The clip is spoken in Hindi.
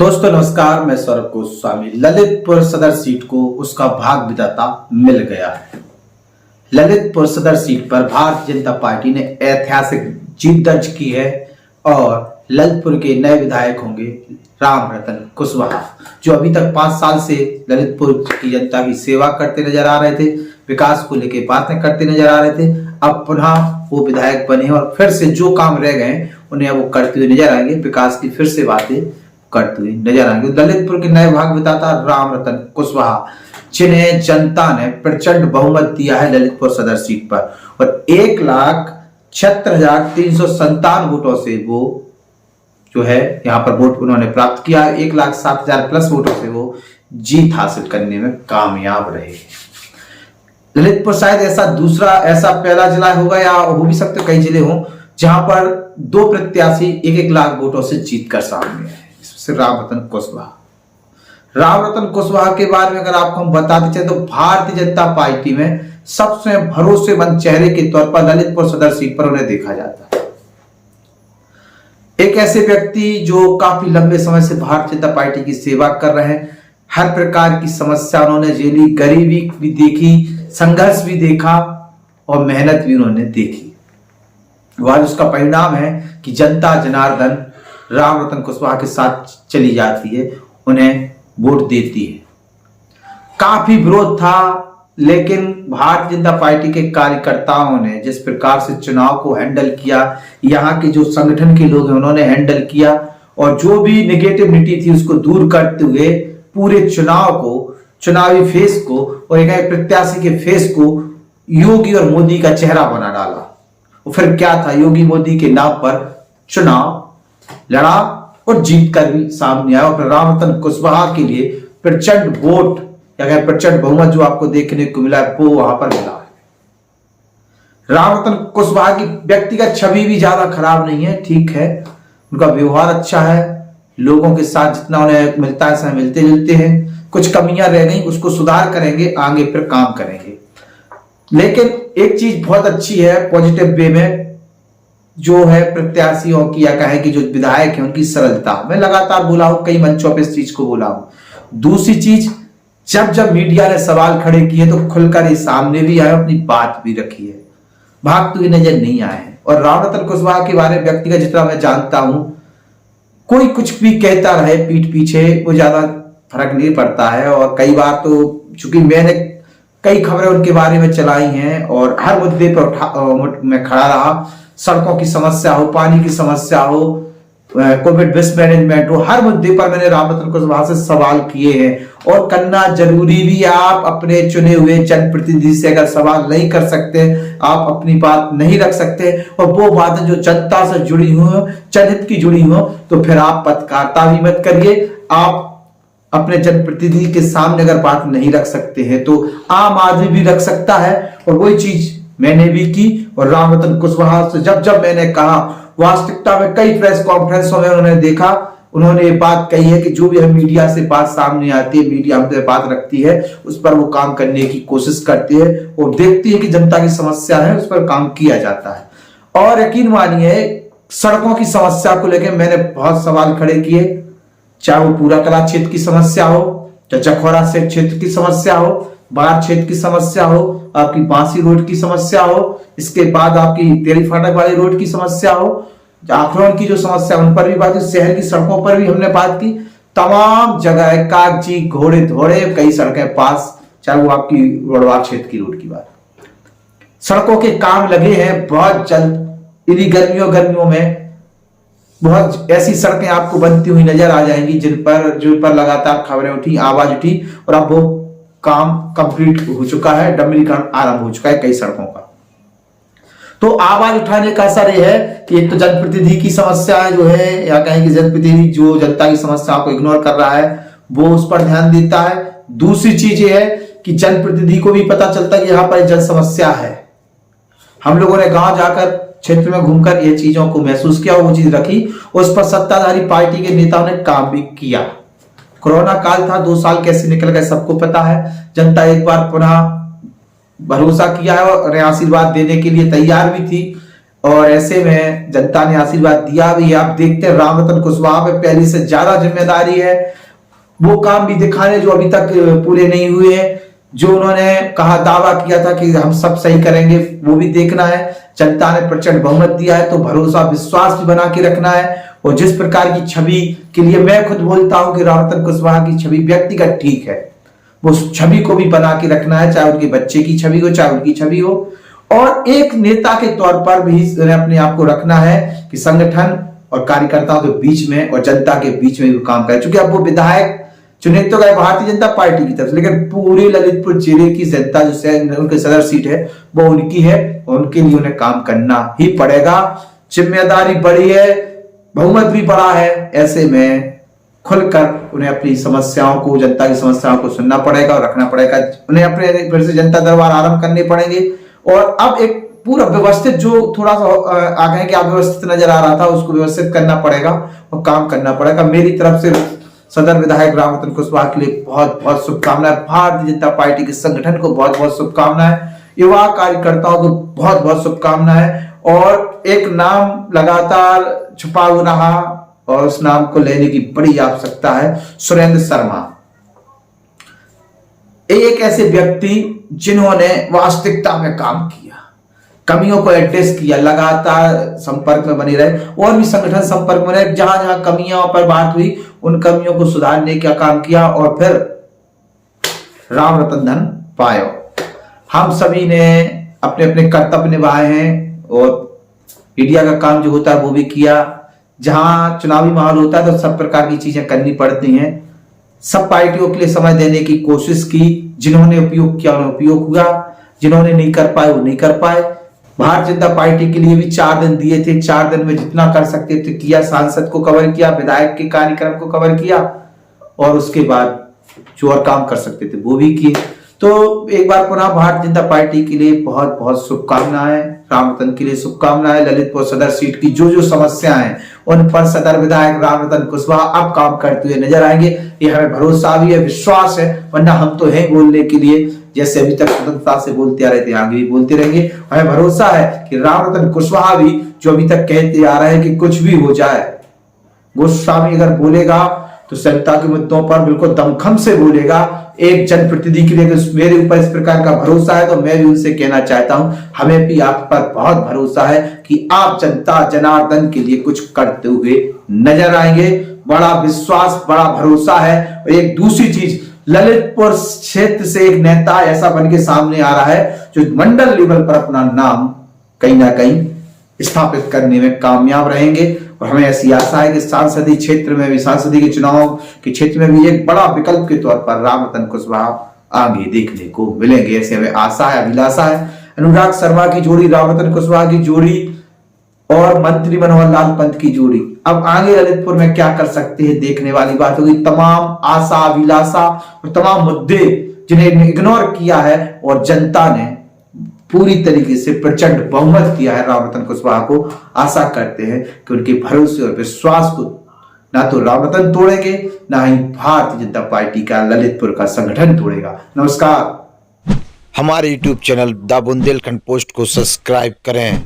दोस्तों नमस्कार, मैं सौरभ गोस्वामी। ललितपुर सदर सीट को उसका भाग विधाता मिल गया है। ललितपुर सदर सीट पर भारतीय जनता पार्टी ने ऐतिहासिक जीत दर्ज की है और ललितपुर के नए विधायक होंगे राम रतन कुशवाहा, जो अभी तक 5 साल से ललितपुर की जनता की सेवा करते नजर आ रहे थे, विकास को लेकर बातें करते नजर आ रहे थे। अब पुनः वो विधायक बने और फिर से जो काम रह गए उन्हें वो करते हुए नजर आएंगे, विकास की फिर से बातें करते हुए नजर आएंगे। ललितपुर के नए भाग विधाता राम रतन कुशवाहा, जिन्हें जनता ने प्रचंड बहुमत दिया है ललितपुर सदर सीट पर और 1,76,357 वोटों से वो जो है यहाँ पर वोट उन्होंने प्राप्त किया। 1,07,000 प्लस वोटों से वो जीत हासिल करने में कामयाब रहे। ललितपुर शायद ऐसा पहला जिला होगा या हो भी सकते कई जिले हों जहां पर 2 प्रत्याशी 1-1 लाख वोटों से जीत कर सामने आए। राम रतन कुशवाहा के बारे में अगर आपको हम बताते चले तो भारतीय जनता पार्टी में सबसे भरोसेमंद चेहरे के तौर पर ललितपुर सदर सीट पर उन्हें देखा जाता है। एक ऐसे व्यक्ति जो काफी लंबे समय से भारतीय जनता पार्टी की सेवा कर रहे हैं। हर प्रकार की समस्या उन्होंने झेली, गरीबी भी देखी, संघर्ष भी देखा और मेहनत भी उन्होंने देखी। वह उसका परिणाम है कि जनता जनार्दन राम रतन कुशवाहा के साथ चली जाती है, उन्हें वोट देती है। काफी विरोध था, लेकिन भारतीय जनता पार्टी के कार्यकर्ताओं ने जिस प्रकार से चुनाव को हैंडल किया, यहाँ के जो संगठन के लोग हैं उन्होंने हैंडल किया और जो भी नेगेटिविटी थी उसको दूर करते हुए पूरे चुनावी फेस को और एक प्रत्याशी के फेस को योगी और मोदी का चेहरा बना डाला। और फिर क्या था, योगी मोदी के नाम पर चुनाव लड़ा और जीत कर भी सामने आया और राम रतन कुशवाहा के लिए प्रचंड वोट या प्रचंड बहुमत जो आपको देखने को मिला वो वहां पर मिला है। राम रतन कुशवाहा की व्यक्तिगत छवि भी ज्यादा खराब नहीं है, ठीक है, उनका व्यवहार अच्छा है, लोगों के साथ जितना उन्हें मिलता है सब मिलते जुलते हैं। कुछ कमियां रह गई उसको सुधार करेंगे, आगे फिर काम करेंगे। लेकिन एक चीज बहुत अच्छी है पॉजिटिव वे में, जो है प्रत्याशियों की या कहे कि जो विधायक है उनकी सरलता। मैं लगातार बोला हूं, कई मंचों पे इस चीज को बोला हूं। दूसरी चीज, जब मीडिया ने सवाल खड़े किए तो खुलकर ये सामने भी आए, अपनी बात भी रखी है, भागते हुए नजर नहीं आए हैं। और राम रतन कुशवाहा के बारे में व्यक्तिगत जितना मैं जानता हूं, कोई कुछ भी कहता रहे पीठ पीछे वो ज्यादा फर्क नहीं पड़ता है। और कई बार तो चूंकि मैंने कई खबरें उनके बारे में चलाई हैं और हर मुद्दे पर मैं खड़ा रहा, सड़कों की समस्या हो, पानी की समस्या हो, कोविड वेस्ट मैनेजमेंट हो, हर मुद्दे पर मैंने राम रतन कुशवाहा से सवाल किए हैं। और करना जरूरी भी, आप अपने चुने हुए जनप्रतिनिधि से अगर सवाल नहीं कर सकते, आप अपनी बात नहीं रख सकते और वो बातें जो जनता से जुड़ी हो, जनहित की जुड़ी हो, तो फिर आप पत्रकारिता भी मत करिए। आप अपने जनप्रतिनिधि के सामने अगर बात नहीं रख सकते हैं तो आम आदमी भी रख सकता है। और वही चीज मैंने भी की और राम रतन कुशवाहा से जब मैंने कहा, वास्तविकता में कई प्रेस कॉन्फ्रेंसों में उन्होंने देखा, उन्होंने ये बात कही है कि जो भी हम मीडिया से बात सामने आती है, मीडिया हमसे बात रखती है, उस पर वो काम करने की कोशिश करती है और देखती है कि जनता की समस्या है, उस पर काम किया जाता है। और यकीन मानिए, सड़कों की समस्या को लेकर मैंने बहुत सवाल खड़े किए, चाहे वो पूरा कला क्षेत्र की समस्या हो, चाहे चखौरा से क्षेत्र की समस्या हो, बाढ़ क्षेत्र की समस्या हो, आपकी बांसी रोड की समस्या हो, इसके बाद आपकी तेरी फाटक वाली रोड की समस्या हो, आखरोन की जो समस्या उन पर भी बात की, शहर की सड़कों पर भी हमने बात की। तमाम जगह कागजी घोड़े धोड़े, कई सड़कें पास, चाहे वो आपकी रोडवा क्षेत्र की रोड की बात, सड़कों के काम लगे हैं बहुत जल्द। इन्हीं गर्मियों में बहुत ऐसी सड़कें आपको बनती हुई नजर आ जाएंगी जिन पर लगातार खबरें उठी, आवाज उठी और अब वो काम कंप्लीट हो चुका है, डमरीकरण आरंभ हो चुका है कई सड़कों का। तो आवाज उठाने का असर यह है कि एक तो जनप्रतिनिधि की समस्या जो है, या कहें कि जनप्रतिनिधि जो जनता की समस्या को इग्नोर कर रहा है वो उस पर ध्यान देता है। दूसरी चीज ये है कि जनप्रतिनिधि को भी पता चलता है कि यहाँ पर जन समस्या है। हम लोगों ने गांव जाकर क्षेत्र में घूमकर ये चीजों को महसूस किया, वो चीज रखी, उस पर सत्ताधारी पार्टी के नेताओं ने काम भी किया। कोरोना काल था, 2 साल कैसे निकल गए सबको पता है। जनता एक बार पुनः भरोसा किया है और आशीर्वाद देने के लिए तैयार भी थी। और ऐसे में जनता ने आशीर्वाद दिया भी है। आप देखते हैं रामरतन कुशवाहा पे पहले से ज्यादा जिम्मेदारी है, वो काम भी दिखाने जो अभी तक पूरे नहीं हुए हैं, जो उन्होंने कहा दावा किया था कि हम सब सही करेंगे वो भी देखना है। जनता ने प्रचंड बहुमत दिया है तो भरोसा विश्वास भी बना के रखना है। और जिस प्रकार की छवि के लिए मैं खुद बोलता हूं कि रामरतन कुशवाहा की छवि व्यक्तिगत ठीक है, वो छवि को भी बना के रखना है, चाहे उनके बच्चे की छवि हो चाहे उनकी छवि हो। और एक नेता के तौर पर भी अपने आप को रखना है कि संगठन और कार्यकर्ताओं के बीच में और जनता के बीच में भी काम करे। क्योंकि अब वो विधायक चुने तो गए भारतीय जनता पार्टी की तरफ, लेकिन पूरे ललितपुर जिले की जनता जो उनकी सदर सीट है वो उनकी है और उनके लिए उन्हें काम करना ही पड़ेगा। जिम्मेदारी बड़ी है, बहुमत भी बड़ा है, ऐसे में खुलकर उन्हें अपनी समस्याओं को, जनता की समस्याओं को सुनना पड़ेगा और रखना पड़ेगा। उन्हें अपने फिर से जनता दरबार आरंभ करने पड़ेंगे और अब एक पूरा व्यवस्थित, जो थोड़ा सा आगे कि अव्यवस्थित नजर आ रहा था उसको व्यवस्थित करना पड़ेगा और काम करना पड़ेगा। मेरी तरफ से सदर विधायक रामरतन कुशवाहा के लिए बहुत बहुत शुभकामनाएं, भारतीय जनता पार्टी के संगठन को बहुत बहुत शुभकामनाएं, युवा कार्यकर्ताओं को बहुत बहुत शुभकामनाएं। और एक नाम लगातार छुपा हुआ रहा और उस नाम को लेने की बड़ी आवश्यकता है, सुरेंद्र शर्मा। एक ऐसे व्यक्ति जिन्होंने वास्तविकता में काम किया, कमियों को एड्रेस किया, लगातार संपर्क में बने रहे और भी संगठन संपर्क में रहे, जहां जहां कमियों पर बात हुई उन कमियों को सुधारने का काम किया और फिर रामरतन धन पायो। हम सभी ने अपने अपने कर्तव्य निभाए हैं और मीडिया का काम जो होता है वो भी किया। जहां चुनावी माहौल होता है तो सब प्रकार की चीजें करनी पड़ती हैं। सब पार्टियों के लिए समय देने की कोशिश की, जिन्होंने उपयोग किया उन्हें उपयोग हुआ, जिन्होंने नहीं कर पाए वो नहीं कर पाए। भारतीय जनता पार्टी के लिए भी 4 दिन दिए थे, 4 दिन में जितना कर सकते थे किया, सांसद को कवर किया, विधायक के कार्यक्रम को कवर किया और उसके बाद जो और काम कर सकते थे वो भी किए। तो एक बार पुनः भारतीय जनता पार्टी के लिए बहुत बहुत शुभकामनाएं, रामरतन के लिए शुभकामनाएं। ललितपुर सदर सीट की जो जो समस्याएं हैं उन पर सदर विधायक रामरतन कुशवाहा अब काम करते हुए नजर आएंगे, ये हमें भरोसा भी है, विश्वास है। वरना हम तो हैं बोलने के लिए, जैसे अभी तक स्वतंत्रता से बोलते आ रहे थे आगे भी बोलते रहेंगे। हमें भरोसा है कि रामरतन कुशवाहा भी जो अभी तक कहते आ रहे हैं कि कुछ भी हो जाए, गोस्वामी अगर बोलेगा तो जनता के मुद्दों पर बिल्कुल दमखम से बोलेगा। एक जनप्रतिनिधि के लिए मेरे ऊपर इस प्रकार का भरोसा है तो मैं भी उनसे कहना चाहता हूं, हमें भी आप पर बहुत भरोसा है कि आप जनता जनार्दन के लिए कुछ करते हुए नजर आएंगे। बड़ा विश्वास, बड़ा भरोसा है। और एक दूसरी चीज, ललितपुर क्षेत्र से एक नेता ऐसा बन के सामने आ रहा है जो मंडल लेवल पर अपना नाम कहीं ना कहीं स्थापित करने में कामयाब रहेंगे। और हमें ऐसी आशा है कि सांसदीय क्षेत्र में भी, सांसदीय के चुनाव के क्षेत्र में भी एक बड़ा विकल्प के तौर पर रामरतन कुशवाहा आगे देखने को मिलेंगे, ऐसे हमें आशा है, अभिलाषा है। अनुराग शर्मा की जोड़ी, रामरतन कुशवाहा की जोड़ी और मंत्री मनोहर लाल पंत की जोड़ी अब आगे ललितपुर में क्या कर सकते हैं, देखने वाली बात होगी। तमाम आशा, अभिलाषा और तमाम मुद्दे जिन्हें इग्नोर किया है और जनता ने पूरी तरीके से प्रचंड बहुमत दिया है रामरतन कुशवाहा को, आशा करते हैं कि उनके भरोसे और विश्वास को ना तो रामरतन तोड़ेंगे, ना ही भारतीय जनता पार्टी का ललितपुर का संगठन तोड़ेगा। नमस्कार। हमारे YouTube channel the Bundelkhand post को सब्सक्राइब करें।